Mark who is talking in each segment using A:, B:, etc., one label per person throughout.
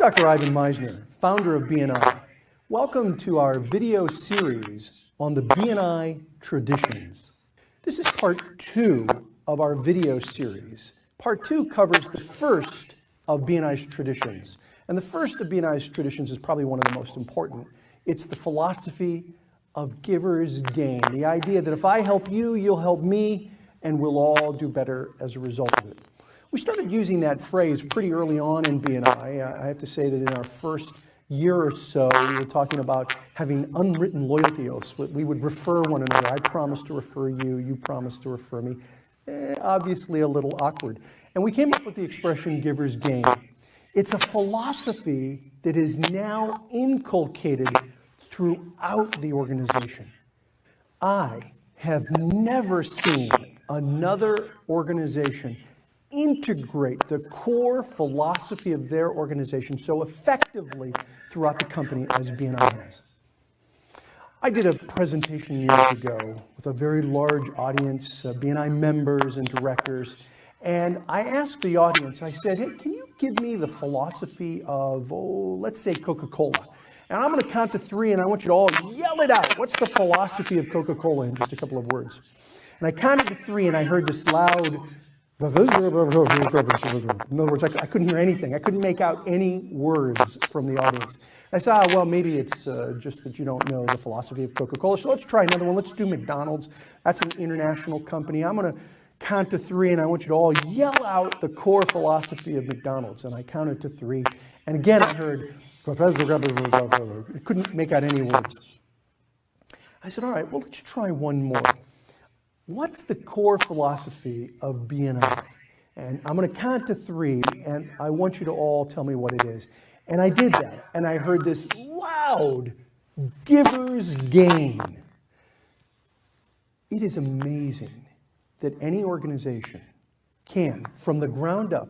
A: Dr. Ivan Misner, founder of BNI. Welcome to our video series on the BNI traditions. This is part 2 of our video series. Part 2 covers the first of BNI's traditions. And the first of BNI's traditions is probably one of the most important. It's the philosophy of giver's gain. The idea that if I help you, you'll help me, and we'll all do better as a result of it. We started using that phrase pretty early on in BNI. I have to say that in our first year or so, we were talking about having unwritten loyalty oaths. We would refer one another. I promise to refer you, you promise to refer me. Obviously a little awkward. And we came up with the expression giver's gain. It's a philosophy that is now inculcated throughout the organization. I have never seen another organization integrate the core philosophy of their organization so effectively throughout the company as BNI has. I did a presentation years ago with a very large audience, BNI members and directors, and I asked the audience, I said, hey, can you give me the philosophy of, let's say Coca-Cola? And I'm going to count to 3, and I want you to all yell it out. What's the philosophy of Coca-Cola in just a couple of words? And I counted to 3, and I heard this loud, in other words, I couldn't hear anything. I couldn't make out any words from the audience. I said, well, maybe it's just that you don't know the philosophy of Coca-Cola. So let's try another one. Let's do McDonald's. That's an international company. I'm going to count to 3, and I want you to all yell out the core philosophy of McDonald's. And I counted to 3. And again, I heard, I couldn't make out any words. I said, all right, well, let's try one more. What's the core philosophy of BNI? And I'm going to count to 3, and I want you to all tell me what it is. And I did that, and I heard this loud giver's gain. It is amazing that any organization can, from the ground up,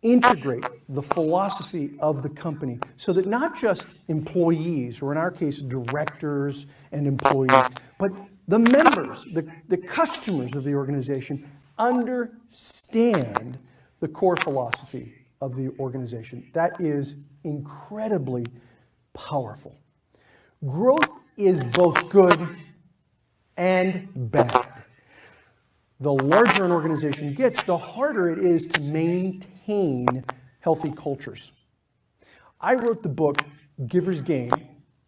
A: integrate the philosophy of the company so that not just employees, or in our case, directors and employees, but the members, the customers of the organization understand the core philosophy of the organization. That is incredibly powerful. Growth is both good and bad. The larger an organization gets, the harder it is to maintain healthy cultures. I wrote the book, Giver's Gain,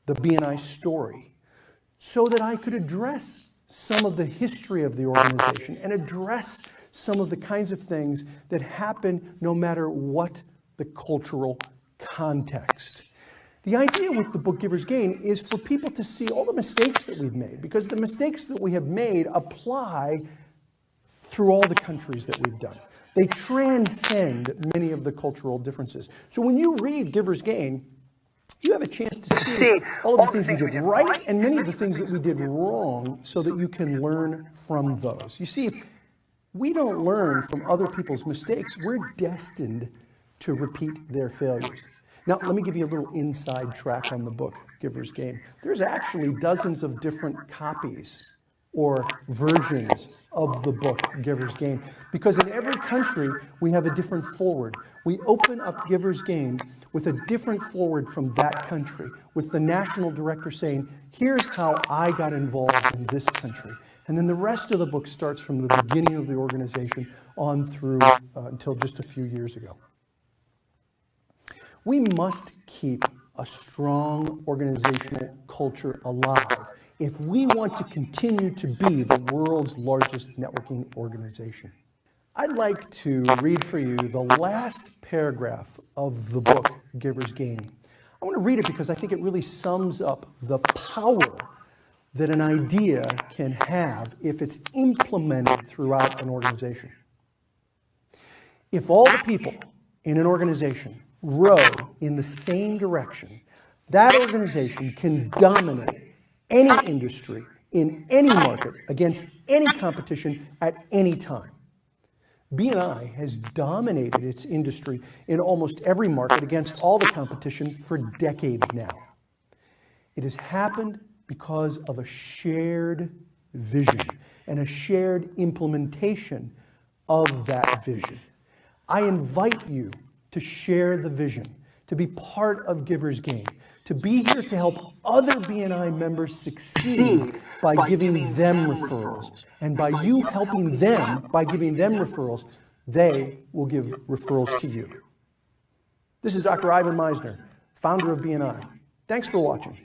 A: the BNI Story, so that I could address some of the history of the organization and address some of the kinds of things that happen no matter what the cultural context. The idea with the book Giver's Gain is for people to see all the mistakes that we've made, because the mistakes that we have made apply through all the countries that we've done. They transcend many of the cultural differences. So when you read Giver's Gain, you have a chance to see all of the things we did right and many of the things that we did wrong so that you can learn from those. You see, if we don't learn from other people's mistakes, we're destined to repeat their failures. Now, let me give you a little inside track on the book, Giver's Gain. There's actually dozens of different copies or versions of the book, Giver's Gain, because in every country, we have a different forward. We open up Giver's Gain with a different forward from that country, with the national director saying, here's how I got involved in this country. And then the rest of the book starts from the beginning of the organization on through until just a few years ago. We must keep a strong organizational culture alive if we want to continue to be the world's largest networking organization. I'd like to read for you the last paragraph of the book, Giver's Gain. I want to read it because I think it really sums up the power that an idea can have if it's implemented throughout an organization. If all the people in an organization row in the same direction, that organization can dominate any industry in any market against any competition at any time. BNI has dominated its industry in almost every market against all the competition for decades now. It has happened because of a shared vision and a shared implementation of that vision. I invite you to share the vision, to be part of Giver's Gain, to be here to help other BNI members succeed by giving them referrals. And by you helping them, by giving them referrals, they will give referrals to you. This is Dr. Ivan Misner, founder of BNI. Thanks for watching.